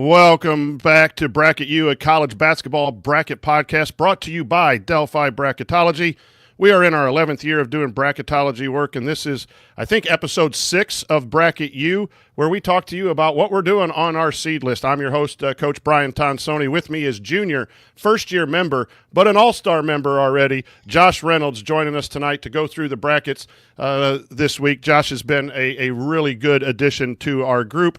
Welcome back to Bracket U, a college basketball bracket podcast brought to you by Delphi Bracketology. We are in our 11th year of doing bracketology work, and this is, I think, episode 6 of Bracket U, where we talk to you about what we're doing on our seed list. I'm your host, Coach Brian Tonsoni. With me is junior, first-year member, but an all-star member already, Josh Reynolds, joining us tonight to go through the brackets this week. Josh has been a really good addition to our group.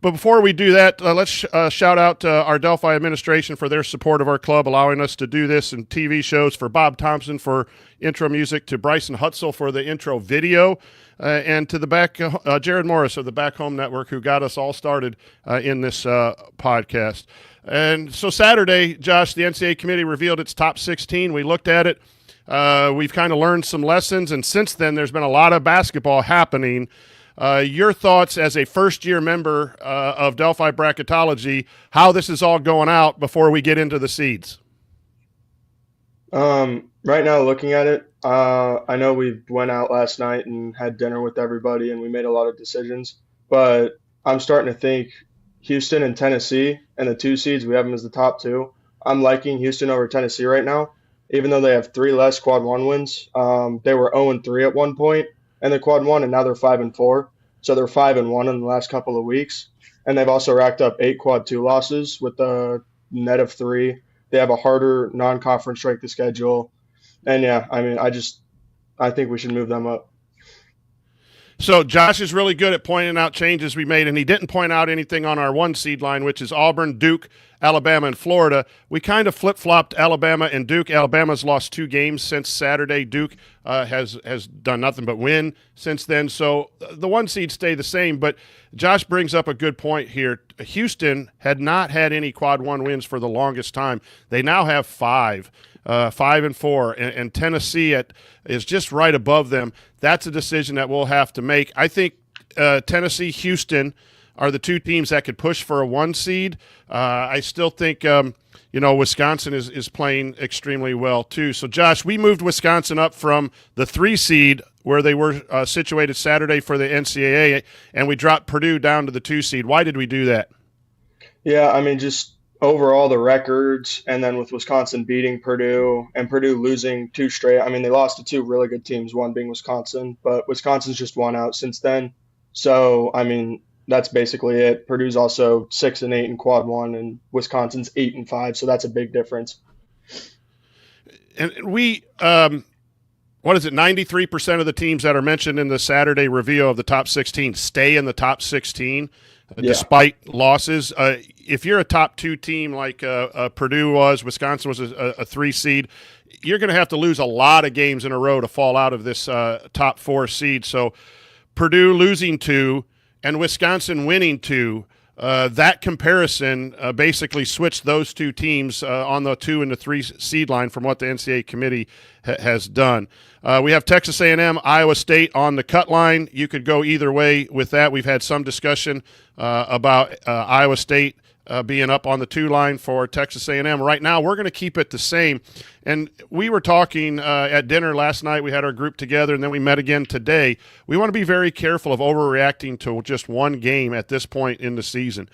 But before we do that, let's shout out our Delphi administration for their support of our club, allowing us to do this and TV shows, for Bob Thompson for intro music, to Bryson Hutzel for the intro video, and to the Jared Morris of the Back Home Network, who got us all started in this podcast. And so Saturday, Josh, the NCAA committee revealed its top 16. We looked at it. We've kind of learned some lessons, and since then there's been a lot of basketball happening. Your thoughts as a first-year member of Delphi Bracketology, how this is all going out before we get into the seeds? Right now, looking at it, I know we went out last night and had dinner with everybody, and we made a lot of decisions. But I'm starting to think Houston and Tennessee and the 2 seeds, we have them as the top 2. I'm liking Houston over Tennessee right now, even though they have 3 less quad 1 wins. They were 0-3 at one point in the quad 1, and now they're 5-4. So they're 5-1 in the last couple of weeks. And they've also racked up 8 quad 2 losses with a net of 3. They have a harder non-conference strength of schedule. And yeah, I mean, I think we should move them up. So Josh is really good at pointing out changes we made, and he didn't point out anything on our 1 seed line, which is Auburn, Duke, Alabama, and Florida. We kind of flip-flopped Alabama and Duke. Alabama's lost 2 games since Saturday. Duke has done nothing but win since then. So the 1 seed stay the same, but Josh brings up a good point here. Houston had not had any quad 1 wins for the longest time. They now have 5. 5-4, and Tennessee is just right above them. That's a decision that we'll have to make. I think Tennessee, Houston are the 2 teams that could push for a 1 seed. I still think Wisconsin is playing extremely well too. So Josh, we moved Wisconsin up from the 3 seed where they were situated Saturday for the NCAA, and we dropped Purdue down to the 2 seed. Why did we do that? Yeah, I mean, just overall the records, and then with Wisconsin beating Purdue and Purdue losing 2 straight. I mean, they lost to 2 really good teams, one being Wisconsin, but Wisconsin's just won out since then. So, I mean, that's basically it. Purdue's also 6-8 in quad 1, and Wisconsin's 8-5, so that's a big difference. And we, 93% of the teams that are mentioned in the Saturday review of the top 16 stay in the top 16 despite losses. If you're a top 2 team like Purdue was, Wisconsin was a 3 seed, you're going to have to lose a lot of games in a row to fall out of this top 4 seed. So Purdue losing 2 and Wisconsin winning 2, that comparison basically switched those 2 teams on the 2 and the 3 seed line from what the NCAA committee has done. We have Texas A&M, Iowa State on the cut line. You could go either way with that. We've had some discussion about Iowa State being up on the 2 line for Texas A&M. Right now, we're going to keep it the same. And we were talking at dinner last night. We had our group together, and then we met again today. We want to be very careful of overreacting to just 1 game at this point in the season.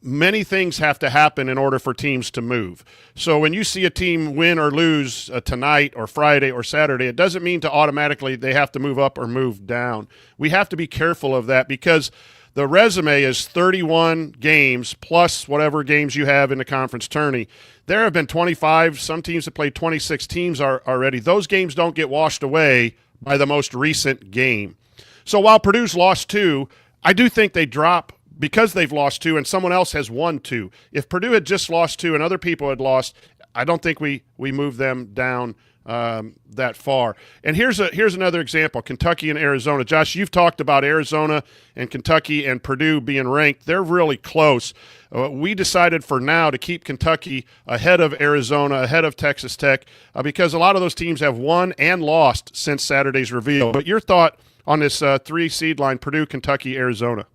Many things have to happen in order for teams to move. So when you see a team win or lose tonight or Friday or Saturday, it doesn't mean to automatically they have to move up or move down. We have to be careful of that because the resume is 31 games plus whatever games you have in the conference tourney. There have been 25. Some teams have played 26 teams already. Those games don't get washed away by the most recent game. So while Purdue's lost 2, I do think they drop because they've lost 2 and someone else has won 2. If Purdue had just lost 2 and other people had lost, I don't think we move them down that far. And here's another example, Kentucky and Arizona. Josh, you've talked about Arizona and Kentucky and Purdue being ranked. They're really close. We decided for now to keep Kentucky ahead of Arizona, ahead of Texas Tech, because a lot of those teams have won and lost since Saturday's reveal. But your thought on this 3 seed line, Purdue, Kentucky, Arizona?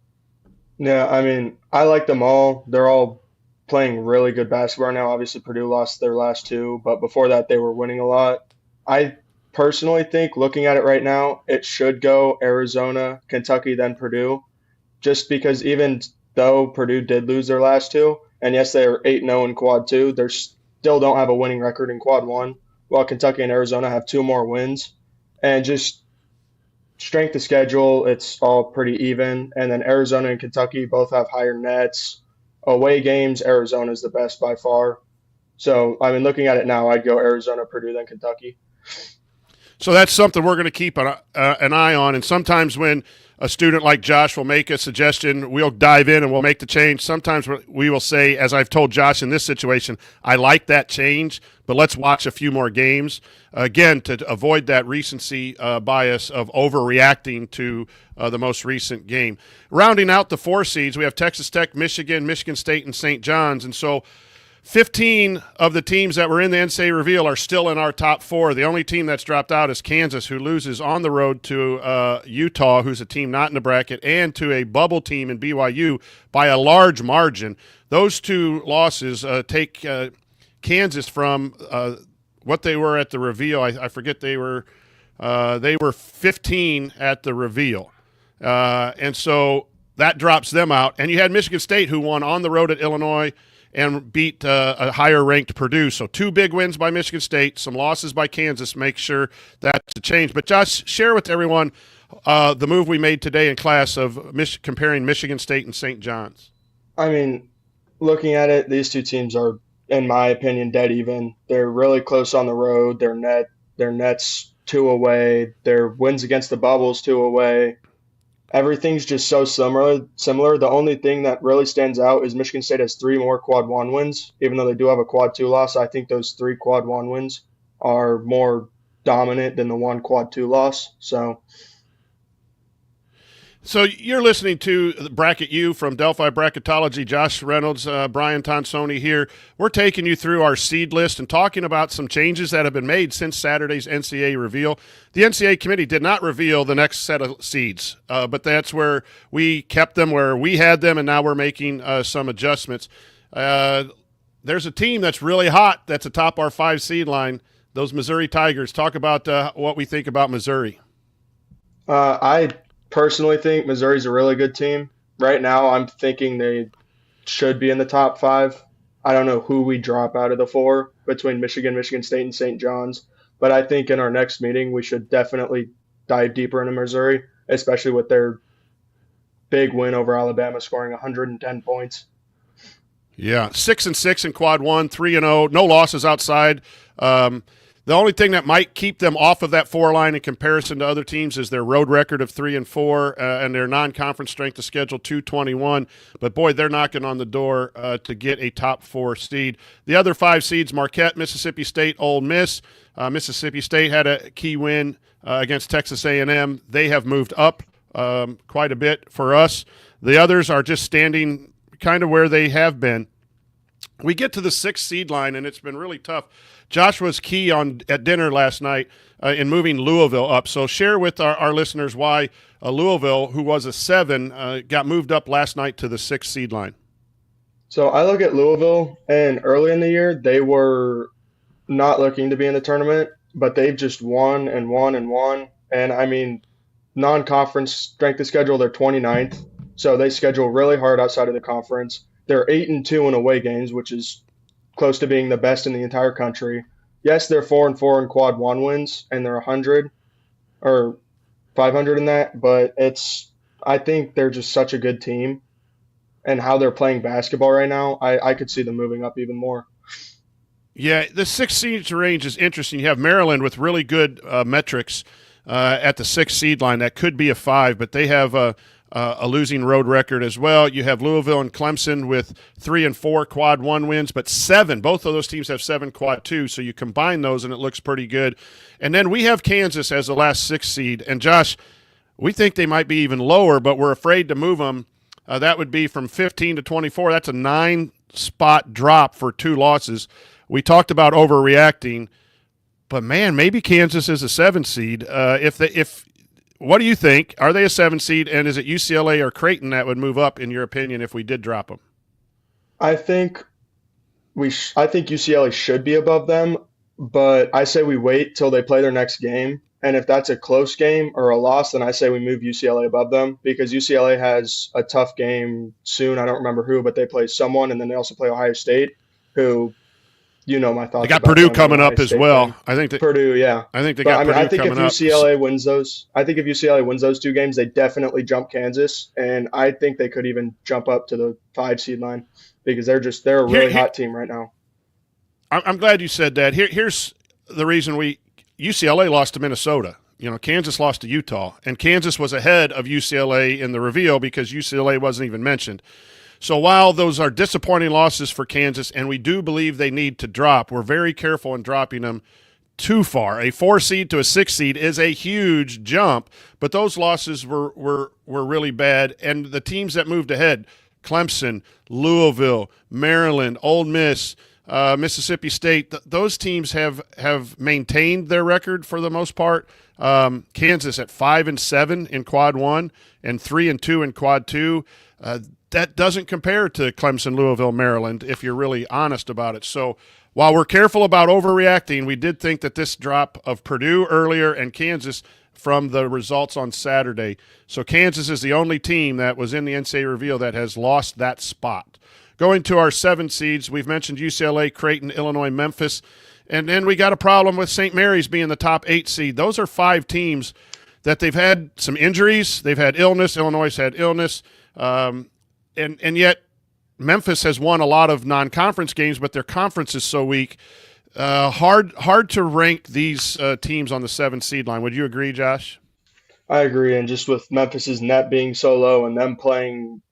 Yeah, I mean, I like them all. They're all playing really good basketball now. Obviously, Purdue lost their last 2, but before that, they were winning a lot. I personally think, looking at it right now, it should go Arizona, Kentucky, then Purdue, just because even though Purdue did lose their last two, and yes, they are 8-0 in quad two, they still don't have a winning record in quad one, while Kentucky and Arizona have two more wins. And just strength of schedule, it's all pretty even. And then Arizona and Kentucky both have higher nets. Away games, Arizona is the best by far. So, I mean, looking at it now, I'd go Arizona, Purdue, then Kentucky. So that's something we're going to keep an eye on. And sometimes when a student like Josh will make a suggestion, we'll dive in and we'll make the change. Sometimes we will say, as I've told Josh in this situation, I like that change, but let's watch a few more games. Again, to avoid that recency bias of overreacting to the most recent game. Rounding out the 4 seeds, we have Texas Tech, Michigan, Michigan State, and St. John's. And so 15 of the teams that were in the NCAA reveal are still in our top 4. The only team that's dropped out is Kansas, who loses on the road to Utah, who's a team not in the bracket, and to a bubble team in BYU by a large margin. Those 2 losses take Kansas from what they were at the reveal. I forget they were 15 at the reveal. And so that drops them out. And you had Michigan State, who won on the road at Illinois and beat a higher-ranked Purdue. So 2 big wins by Michigan State, some losses by Kansas, make sure that's a change. But, Josh, share with everyone the move we made today in class of comparing Michigan State and St. John's. I mean, looking at it, these two teams are, in my opinion, dead even. They're really close on the road. Their nets 2 away. Their wins against the bubbles 2 away. Everything's just so similar. The only thing that really stands out is Michigan State has 3 more quad one wins, even though they do have a quad two loss. I think those 3 quad one wins are more dominant than the 1 quad two loss. So you're listening to Bracket U from Delphi Bracketology. Josh Reynolds, Brian Tonsoni here. We're taking you through our seed list and talking about some changes that have been made since Saturday's NCAA reveal. The NCAA committee did not reveal the next set of seeds, but that's where we kept them, where we had them, and now we're making some adjustments. There's a team that's really hot that's atop our 5 seed line, those Missouri Tigers. Talk about what we think about Missouri. I personally think Missouri's a really good team. Right now, I'm thinking they should be in the top 5. I don't know who we drop out of the 4 between Michigan, Michigan State, and St. John's, but I think in our next meeting, we should definitely dive deeper into Missouri, especially with their big win over Alabama, scoring 110 points. Yeah, 6-6 in quad 1, 3-0, no losses outside. The only thing that might keep them off of that 4 line in comparison to other teams is their road record of 3-4 and their non-conference strength of schedule 221. But boy, they're knocking on the door to get a top 4 seed. The other 5 seeds: Marquette, Mississippi State, Ole Miss. Mississippi State had a key win against Texas A&M. They have moved up quite a bit for us. The others are just standing kind of where they have been. We get to the 6th seed line, and it's been really tough. Josh was key at dinner last night in moving Louisville up. So share with our listeners why Louisville, who was a 7, got moved up last night to the 6th seed line. So I look at Louisville, and early in the year, they were not looking to be in the tournament, but they've just won and won and won. And, I mean, non-conference strength of schedule, they're 29th. So they schedule really hard outside of the conference. They're 8-2 in away games, which is close to being the best in the entire country. Yes, they're 4-4 in quad one wins, and they're 100 or 500 in that. But I think they're just such a good team, and how they're playing basketball right now, I could see them moving up even more. Yeah, the 6 seed range is interesting. You have Maryland with really good metrics at the 6 seed line. That could be a 5, but they have a losing road record as well. You have Louisville and Clemson with 3-4 quad 1 wins, but 7. Both of those teams have 7 quad 2, so you combine those and it looks pretty good. And then we have Kansas as the last 6 seed. And Josh, we think they might be even lower, but we're afraid to move them. That would be from 15 to 24. That's a 9-spot drop for 2 losses. We talked about overreacting, but man, maybe Kansas is a 7 seed. What do you think? Are they a 7 seed, and is it UCLA or Creighton that would move up, in your opinion, if we did drop them? I think I think UCLA should be above them, but I say we wait till they play their next game. And if that's a close game or a loss, then I say we move UCLA above them because UCLA has a tough game soon. I don't remember who, but they play someone, and then they also play Ohio State, who my They thoughts got about Purdue them and the coming Ohio up as State well. thing. Purdue, yeah. I think they But got I mean, I Purdue think if coming up. UCLA wins those, I think if UCLA wins those two games, they definitely jump Kansas, and I think they could even jump up to the 5 seed line because they're a Here, really here, hot team right now. I'm glad you said that. Here's the reason UCLA lost to Minnesota. Kansas lost to Utah, and Kansas was ahead of UCLA in the reveal because UCLA wasn't even mentioned. So while those are disappointing losses for Kansas, and we do believe they need to drop, we're very careful in dropping them too far. A 4 seed to a 6 seed is a huge jump, but those losses were really bad. And the teams that moved ahead, Clemson, Louisville, Maryland, Ole Miss, Mississippi State, those teams have maintained their record for the most part. Kansas at 5-7 in quad 1 and 3-2 in quad 2. That doesn't compare to Clemson, Louisville, Maryland, if you're really honest about it. So while we're careful about overreacting, we did think that this drop of Purdue earlier and Kansas from the results on Saturday. So Kansas is the only team that was in the NCAA reveal that has lost that spot. Going to our 7 seeds, we've mentioned UCLA, Creighton, Illinois, Memphis, and then we got a problem with St. Mary's being the top 8 seed. Those are 5 teams that they've had some injuries. They've had illness. Illinois has had illness. And yet Memphis has won a lot of non-conference games, but their conference is so weak. Hard to rank these teams on the 7 seed line. Would you agree, Josh? I agree, and just with Memphis's net being so low and them playing,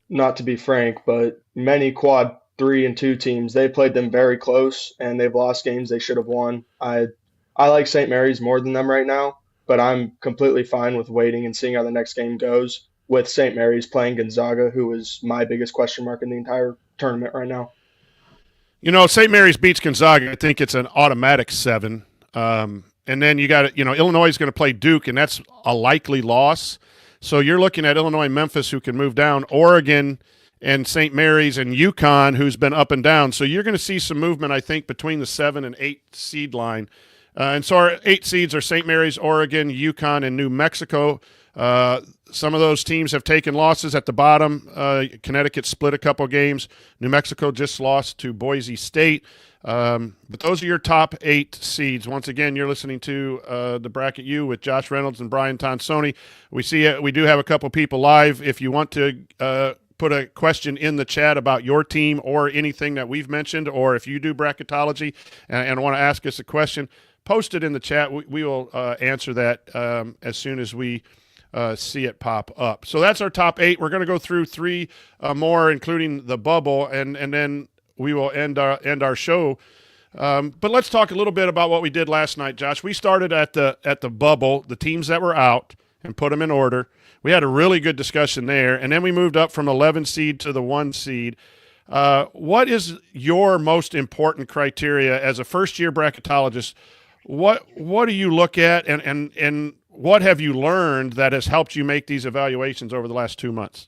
not to be frank, but many quad 3 and 2 teams, they played them very close and they've lost games they should have won. I like St. Mary's more than them right now, but I'm completely fine with waiting and seeing how the next game goes with St. Mary's playing Gonzaga, who is my biggest question mark in the entire tournament right now. St. Mary's beats Gonzaga. I think it's an automatic 7. And then you got Illinois is going to play Duke, and that's a likely loss. So you're looking at Illinois, Memphis, who can move down, Oregon, and St. Mary's, and UConn, who's been up and down. So you're going to see some movement, I think, between the 7 and 8 seed line. And so our 8 seeds are St. Mary's, Oregon, UConn, and New Mexico. Some of those teams have taken losses at the bottom. Connecticut split a couple games. New Mexico just lost to Boise State. But those are your top 8 seeds. Once again, you're listening to the Bracket U with Josh Reynolds and Brian Tonsoni. We do have a couple people live. If you want to put a question in the chat about your team or anything that we've mentioned, or if you do bracketology and want to ask us a question, post it in the chat. We will answer that as soon as we see it pop up. So that's our top 8. We're going to go through 3 more, including the bubble, and then we will end our show. But let's talk a little bit about what we did last night, Josh. We started at the bubble, the teams that were out, and put them in order. We had a really good discussion there, and then we moved up from 11 seed to the 1 seed. What is your most important criteria as a first-year bracketologist? What do you look at, and what have you learned that has helped you make these evaluations over the last 2 months?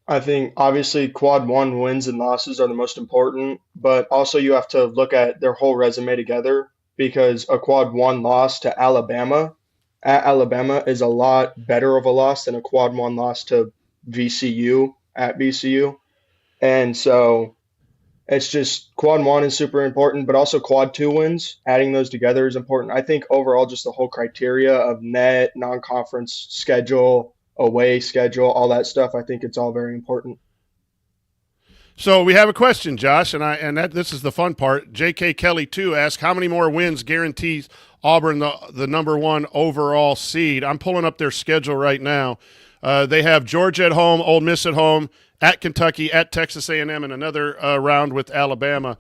I think obviously quad 1 wins and losses are the most important, but also you have to look at their whole resume together because a quad 1 loss to Alabama at Alabama is a lot better of a loss than a quad 1 loss to VCU at VCU. And so it's just quad 1 is super important, but also quad 2 wins, adding those together is important. I think overall just the whole criteria of net, non-conference schedule, away schedule, all that stuff, I think it's all very important. So we have a question, Josh, and this is the fun part. J.K. Kelly 2 asks, how many more wins guarantees Auburn the number 1 overall seed? I'm pulling up their schedule right now. They have Georgia at home, Ole Miss at home, at Kentucky, at Texas A&M, and another round with Alabama.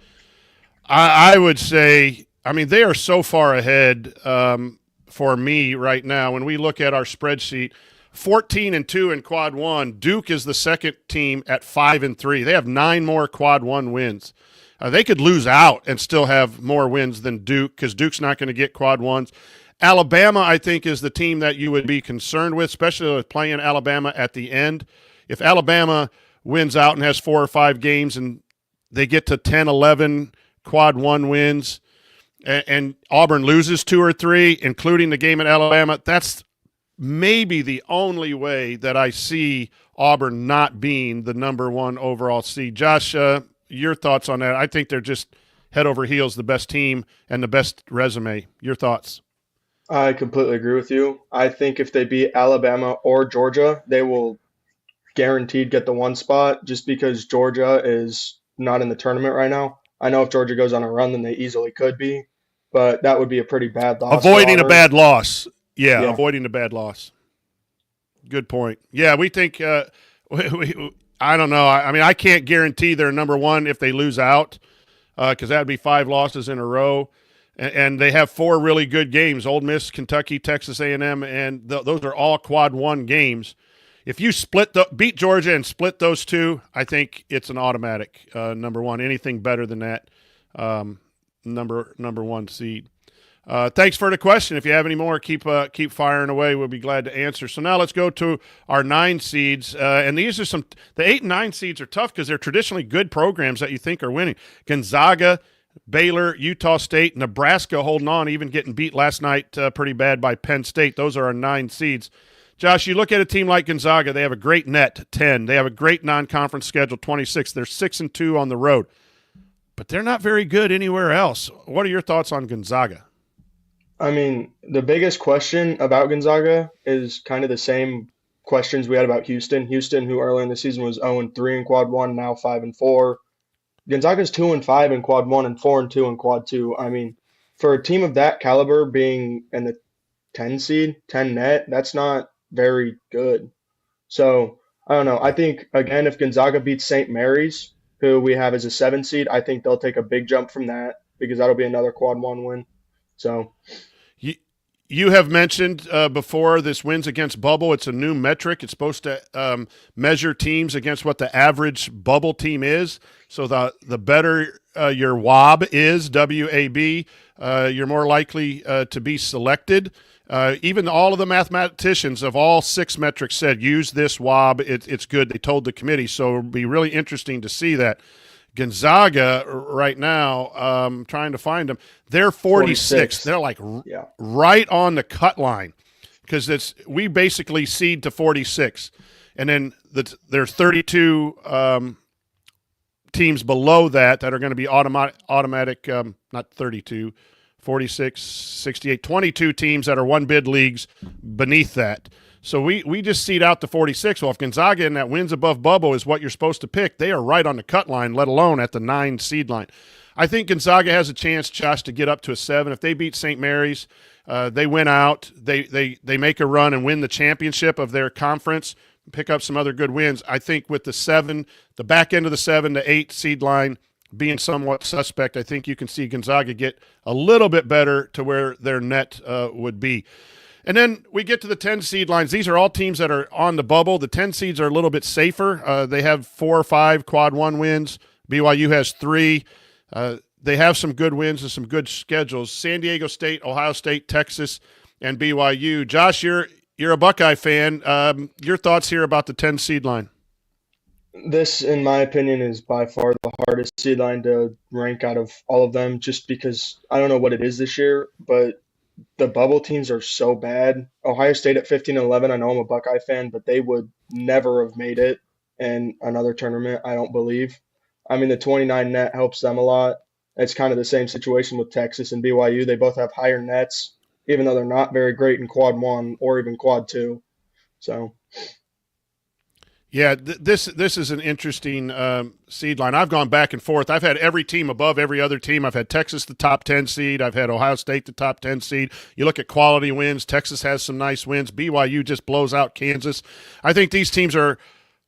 I would say, they are so far ahead for me right now. When we look at our spreadsheet, 14-2 in quad 1. Duke is the second team at 5-3. They have 9 more quad 1 wins. They could lose out and still have more wins than Duke because Duke's not going to get quad 1s. Alabama, I think, is the team that you would be concerned with, especially with playing Alabama at the end. If Alabama wins out and has 4 or 5 games and they get to 10, 11 quad 1 wins, and Auburn loses 2 or 3, including the game at Alabama, that's maybe the only way that I see Auburn not being the number 1 overall seed. Josh, your thoughts on that? I think they're just head over heels the best team and the best resume. Your thoughts? I completely agree with you. I think if they beat Alabama or Georgia, they will guaranteed get the 1 spot just because Georgia is not in the tournament right now. I know if Georgia goes on a run, then they easily could be, but that would be a pretty bad loss for Avoiding a Auburn. bad loss. Yeah, Yeah. avoiding a bad loss. Good point. Yeah, we think I don't know. I mean, I can't guarantee they're number 1 if they lose out because that would be 5 losses in a row. And they have 4 really good games: Ole Miss, Kentucky, Texas A&M, and those are all quad 1 games. If you beat Georgia and split those 2, I think it's an automatic number 1. Anything better than that, number 1 seed. Thanks for the question. If you have any more, keep firing away. We'll be glad to answer. So now let's go to our 9 seeds. And these are the 8 and 9 seeds are tough because they're traditionally good programs that you think are winning. Gonzaga, Baylor, Utah State, Nebraska holding on, even getting beat last night pretty bad by Penn State. Those are our 9 seeds. Josh, you look at a team like Gonzaga, they have a great net, 10. They have a great non-conference schedule, 26. They're 6-2 on the road. But they're not very good anywhere else. What are your thoughts on Gonzaga? I mean, the biggest question about Gonzaga is kind of the same questions we had about Houston. Houston, who earlier in the season was 0-3 in quad 1, now 5-4. Gonzaga's 2-5 in quad 1 and 4-2 in quad 2. I mean, for a team of that caliber being in the 10 seed, 10 net, that's not very good. So I don't know. I think, again, if Gonzaga beats St. Mary's, who we have as a 7 seed, I think they'll take a big jump from that because that'll be another quad 1 win. So you have mentioned before this wins against bubble. It's a new metric. It's supposed to measure teams against what the average bubble team is. So the better your WAB is, WAB, you're more likely to be selected. Even all of the mathematicians of all 6 metrics said, use this WAB. It's good. They told the committee. So it'll be really interesting to see that. Gonzaga right now, trying to find them, they're 46. They're like right on the cut line because we basically seed to 46. And then there's 32 teams below that are going to be automatic, not 32, 46, 68, 22 teams that are 1 bid leagues beneath that. So we just seed out to 46. Well, if Gonzaga in that wins above bubble is what you're supposed to pick, they are right on the cut line, let alone at the 9 seed line. I think Gonzaga has a chance, Josh, to get up to a 7. If they beat St. Mary's, they win out. They make a run and win the championship of their conference, pick up some other good wins. I think with the 7, the back end of the 7 to 8 seed line being somewhat suspect, I think you can see Gonzaga get a little bit better to where their net would be. And then we get to the 10 seed lines. These are all teams that are on the bubble. The 10 seeds are a little bit safer. They have 4 or 5 quad 1 wins. BYU has 3. They have some good wins and some good schedules. San Diego State, Ohio State, Texas, and BYU. Josh, you're a Buckeye fan. Your thoughts here about the 10 seed line? This, in my opinion, is by far the hardest seed line to rank out of all of them just because I don't know what it is this year, but the bubble teams are so bad. Ohio State at 15-11, I know I'm a Buckeye fan, but they would never have made it in another tournament, I don't believe. I mean, the 29 net helps them a lot. It's kind of the same situation with Texas and BYU. They both have higher nets, even though they're not very great in quad 1 or even quad 2. So yeah, this is an interesting seed line. I've gone back and forth. I've had every team above every other team. I've had Texas the top 10 seed. I've had Ohio State the top 10 seed. You look at quality wins. Texas has some nice wins. BYU just blows out Kansas. I think these teams are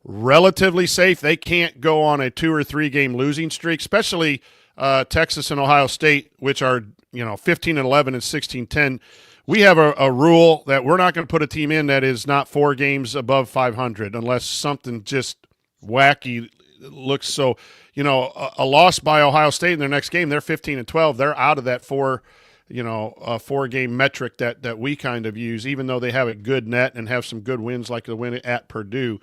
relatively safe. They can't go on a 2 or 3 game losing streak, especially Texas and Ohio State, which are 15-11 and 16-10. We have a rule that we're not going to put a team in that is not 4 games above 500 unless something just wacky looks. So, a loss by Ohio State in their next game, they're 15-12. They're out of that 4-game metric that we kind of use, even though they have a good net and have some good wins like the win at Purdue.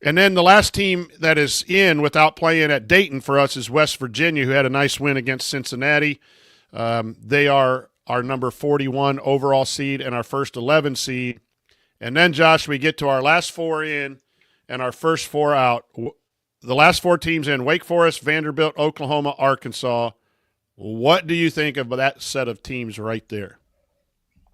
And then the last team that is in without playing at Dayton for us is West Virginia, who had a nice win against Cincinnati. They are our number 41 overall seed and our first 11 seed. And then, Josh, we get to our last four in and our first four out. The last four teams in: Wake Forest, Vanderbilt, Oklahoma, Arkansas. What do you think of that set of teams right there?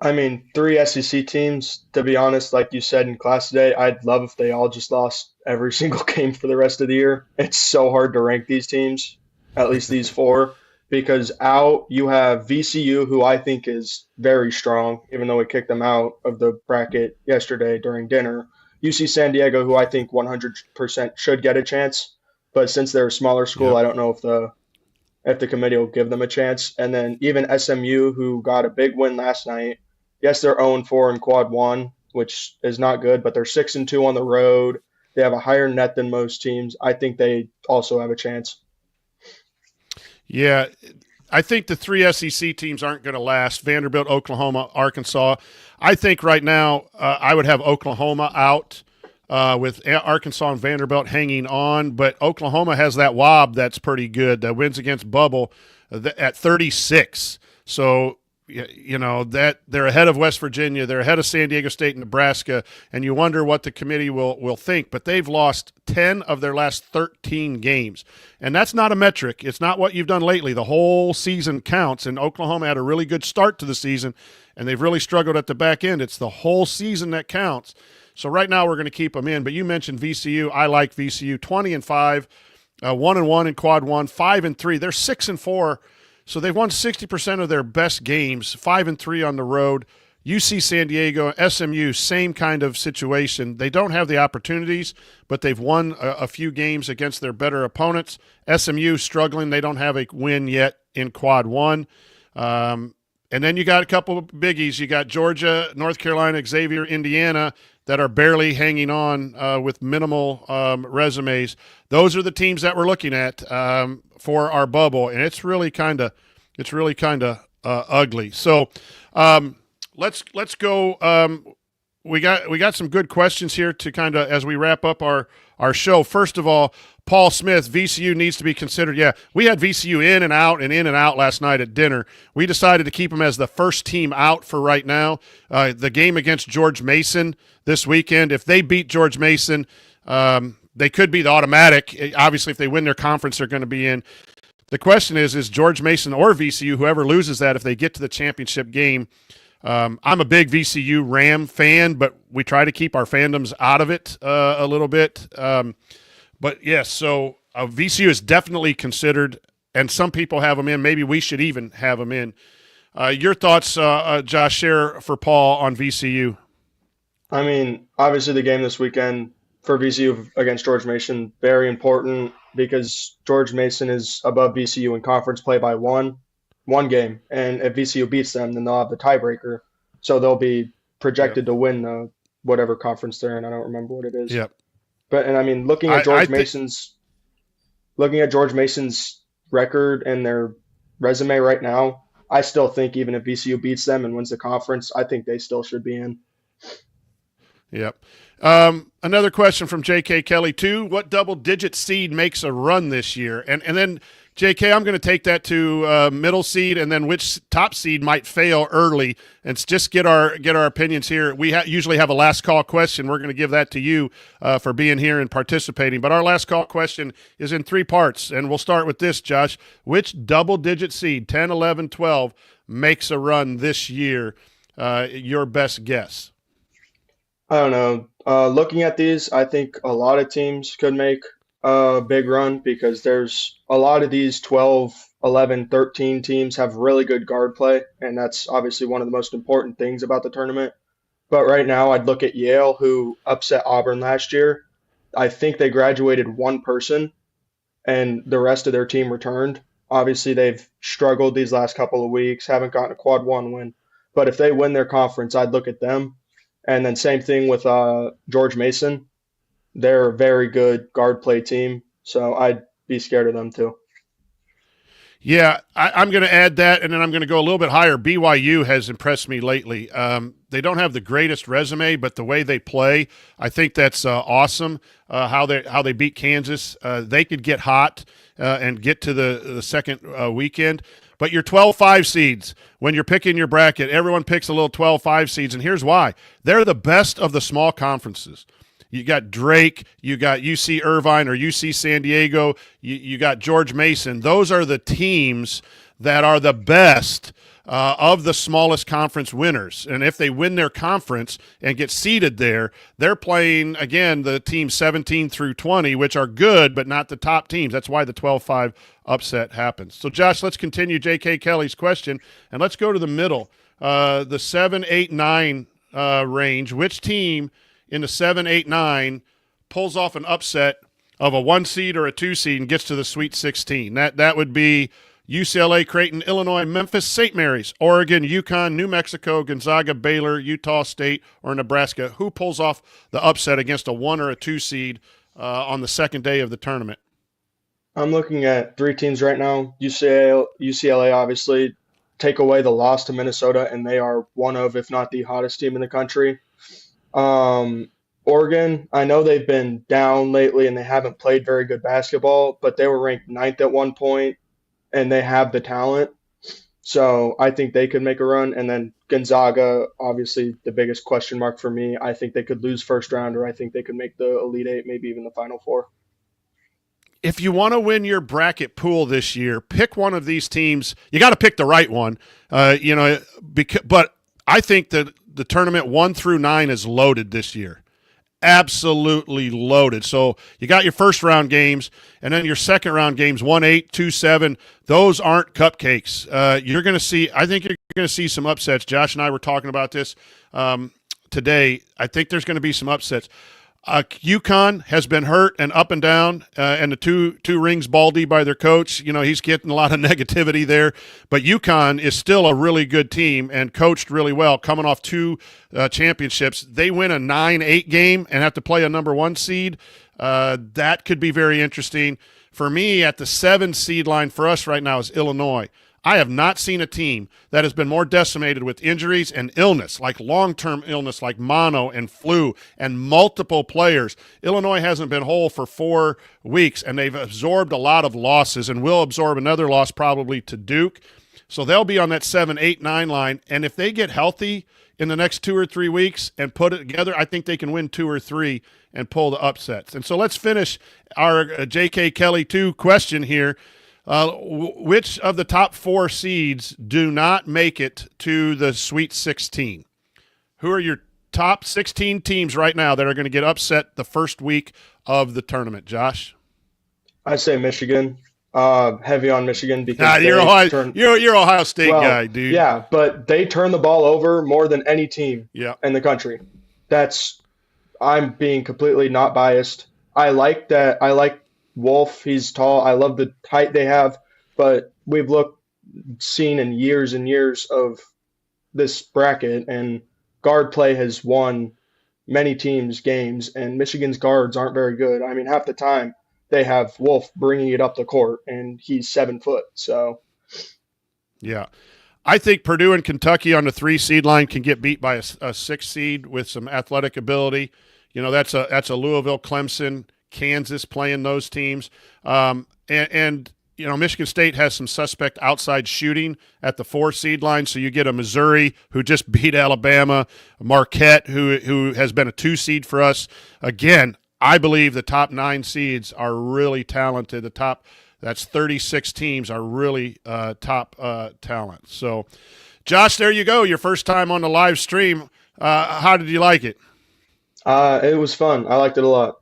I mean, three SEC teams, to be honest, like you said in class today, I'd love if they all just lost every single game for the rest of the year. It's so hard to rank these teams, at least these four, because out you have VCU, who I think is very strong, even though we kicked them out of the bracket yesterday during dinner. UC San Diego, who I think 100% should get a chance, but since they're a smaller school, Yep. I don't know if the committee will give them a chance. And then even SMU, who got a big win last night. Yes, they're 0-4 in quad one, which is not good, but they're 6-2 on the road. They have a higher net than most teams. I think they also have a chance. Yeah, I think the three SEC teams aren't going to last: Vanderbilt, Oklahoma, Arkansas. I think right now I would have Oklahoma out with Arkansas and Vanderbilt hanging on, but Oklahoma has that wob that's pretty good. That wins against Bubble at 36. So that they're ahead of West Virginia, they're ahead of San Diego State and Nebraska, and you wonder what the committee will think. But they've lost 10 of their last 13 games, and that's not a metric. It's not what you've done lately. The whole season counts, and Oklahoma had a really good start to the season, and they've really struggled at the back end. It's the whole season that counts. So right now we're going to keep them in. But you mentioned VCU. I like VCU. 20-5, 1-1 in quad one, 5-3. They're 6-4. So they've won 60% of their best games, 5-3 on the road. UC San Diego, SMU, same kind of situation. They don't have the opportunities, but they've won a few games against their better opponents. SMU struggling. They don't have a win yet in quad one. And then you got a couple of biggies. You got Georgia, North Carolina, Xavier, Indiana that are barely hanging on with minimal resumes. Those are the teams that we're looking at for our bubble, and it's really kind of ugly. So let's go. We got some good questions here to kind of as we wrap up our show. First of all, Paul Smith, VCU needs to be considered. Yeah, we had VCU in and out last night at dinner. We decided to keep them as the first team out for right now. The game against George Mason this weekend, if they beat George Mason, they could be the automatic. Obviously, if they win their conference, they're going to be in. The question is George Mason or VCU, whoever loses that, if they get to the championship game. I'm a big VCU Ram fan, but we try to keep our fandoms out of it a little bit. But yes, so VCU is definitely considered, and some people have them in. Maybe we should even have them in. Your thoughts, Josh, share for Paul on VCU. I mean, obviously the game this weekend for VCU against George Mason, very important because George Mason is above VCU in conference play by one game. And if VCU beats them, then they'll have the tiebreaker. So they'll be projected to win the whatever conference they're in. I don't remember what it is. Yep. But and I mean, looking at George Mason's record and their resume right now, I still think even if VCU beats them and wins the conference, I think they still should be in. Yep. Another question from J.K. Kelly, too. What double-digit seed makes a run this year? And then, J.K., I'm going to take that to middle seed, and then which top seed might fail early, and just get our opinions here. We usually have a last call question. We're going to give that to you for being here and participating. But our last call question is in three parts, and we'll start with this, Josh. Which double-digit seed, 10, 11, 12, makes a run this year? Your best guess. I don't know. Looking at these, I think a lot of teams could make a big run because there's a lot of these 12, 11, 13 teams have really good guard play, and that's obviously one of the most important things about the tournament. But right now, I'd look at Yale, who upset Auburn last year. I think they graduated one person, and the rest of their team returned. Obviously, they've struggled these last couple of weeks, haven't gotten a quad one win. But if they win their conference, I'd look at them. And then same thing with George Mason. They're a very good guard play team, so I'd be scared of them too. Yeah, I'm going to add that, and then I'm going to go a little bit higher. BYU has impressed me lately. They don't have the greatest resume, but the way they play, I think that's awesome. How they beat Kansas, they could get hot and get to the second weekend. But your 12-5 seeds, when you're picking your bracket, everyone picks a little 12-5 seeds, and here's why: they're the best of the small conferences. You got Drake, you got UC Irvine or UC San Diego, you got George Mason. Those are the teams that are the best of the smallest conference winners. And if they win their conference and get seeded there, they're playing, again, the teams 17 through 20, which are good, but not the top teams. That's why the 12-5 upset happens. So, Josh, let's continue J.K. Kelly's question, and let's go to the middle, the 7, 8, 9 range. Which team in the 7, 8, 9 pulls off an upset of a 1 seed or a 2 seed and gets to the Sweet 16? That would be UCLA, Creighton, Illinois, Memphis, St. Mary's, Oregon, UConn, New Mexico, Gonzaga, Baylor, Utah State, or Nebraska. Who pulls off the upset against a 1 or a 2 seed on the second day of the tournament? I'm looking at 3 teams right now. UCLA obviously take away the loss to Minnesota, and they are one of, if not the hottest team in the country. Oregon, I know they've been down lately and they haven't played very good basketball, but they were ranked 9th at one point and they have the talent. So I think they could make a run. And then Gonzaga, obviously the biggest question mark for me. I think they could lose first round, or I think they could make the Elite Eight, maybe even the Final Four. If you want to win your bracket pool this year, pick one of these teams. You got to pick the right one, but I think that the tournament 1 through 9 is loaded this year. Absolutely loaded. So you got your first round games, and then your second round games, 1-8, 2-7. Those aren't cupcakes. You're going to see. I think you're going to see some upsets. Josh and I were talking about this today. I think there's going to be some upsets. UConn has been hurt and up and down, and the two rings Baldy by their coach. He's getting a lot of negativity there. But UConn is still a really good team and coached really well, coming off 2 championships. They win a 9-8 game and have to play a number 1 seed. That could be very interesting. For me, at the 7 seed line for us right now is Illinois. I have not seen a team that has been more decimated with injuries and illness, like long-term illness, like mono and flu and multiple players. Illinois hasn't been whole for 4 weeks, and they've absorbed a lot of losses and will absorb another loss probably to Duke. So they'll be on that 7, 8, 9 line, and if they get healthy in the next 2 or 3 weeks and put it together, I think they can win 2 or 3 and pull the upsets. And so let's finish our J.K. Kelly 2 question here. Which of the top 4 seeds do not make it to the Sweet 16? Who are your top 16 teams right now that are going to get upset the first week of the tournament, Josh? I say Michigan. Heavy on Michigan because you're Ohio State guy, dude. Yeah, but they turn the ball over more than any team in the country. I'm being completely not biased. I like that. I like Wolf, he's tall. I love the height they have, but we've seen in years and years of this bracket, and guard play has won many teams games, and Michigan's guards aren't very good. I mean, half the time they have Wolf bringing it up the court, and he's 7 foot. So, yeah, I think Purdue and Kentucky on the 3 seed line can get beat by a 6 seed with some athletic ability. That's a Louisville, Clemson, Kansas playing those teams. And Michigan State has some suspect outside shooting at the 4 seed line. So you get a Missouri who just beat Alabama, Marquette who has been a 2 seed for us. Again, I believe the top 9 seeds are really talented. That's 36 teams are really top talent. So, Josh, there you go. Your first time on the live stream. How did you like it? It was fun. I liked it a lot.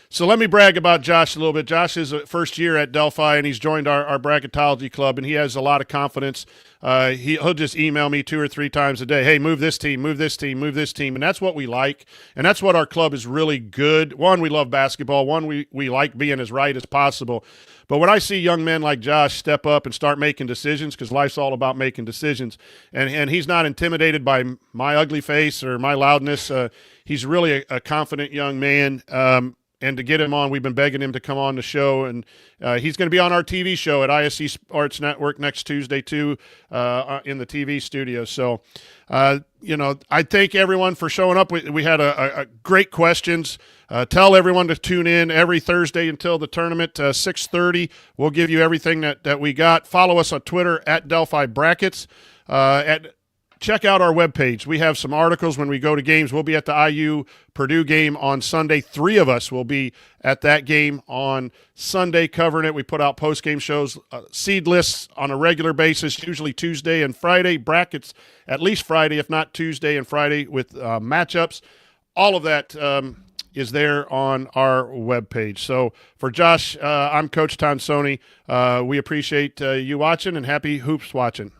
So let me brag about Josh a little bit. Josh is a first year at Delphi, and he's joined our bracketology club, and he has a lot of confidence. He'll just email me 2 or 3 times a day, hey, move this team, move this team, move this team, and that's what we like, and that's what our club is really good. One, we love basketball. One, we like being as right as possible. But when I see young men like Josh step up and start making decisions, because life's all about making decisions, and he's not intimidated by my ugly face or my loudness. He's really a confident young man. and to get him on. We've been begging him to come on the show, and he's going to be on our TV show at ISC Sports Network next Tuesday too, in the TV studio. So, I thank everyone for showing up. We had a great questions. Tell everyone to tune in every Thursday until the tournament, 6:30. We'll give you everything that we got. Follow us on Twitter at Delphi Brackets. Check out our webpage. We have some articles when we go to games. We'll be at the IU Purdue game on Sunday. 3 of us will be at that game on Sunday covering it. We put out post-game shows, seed lists on a regular basis, usually Tuesday and Friday, brackets at least Friday, if not Tuesday and Friday with matchups. All of that is there on our webpage. So for Josh, I'm Coach Tonsoni. We appreciate you watching, and happy hoops watching.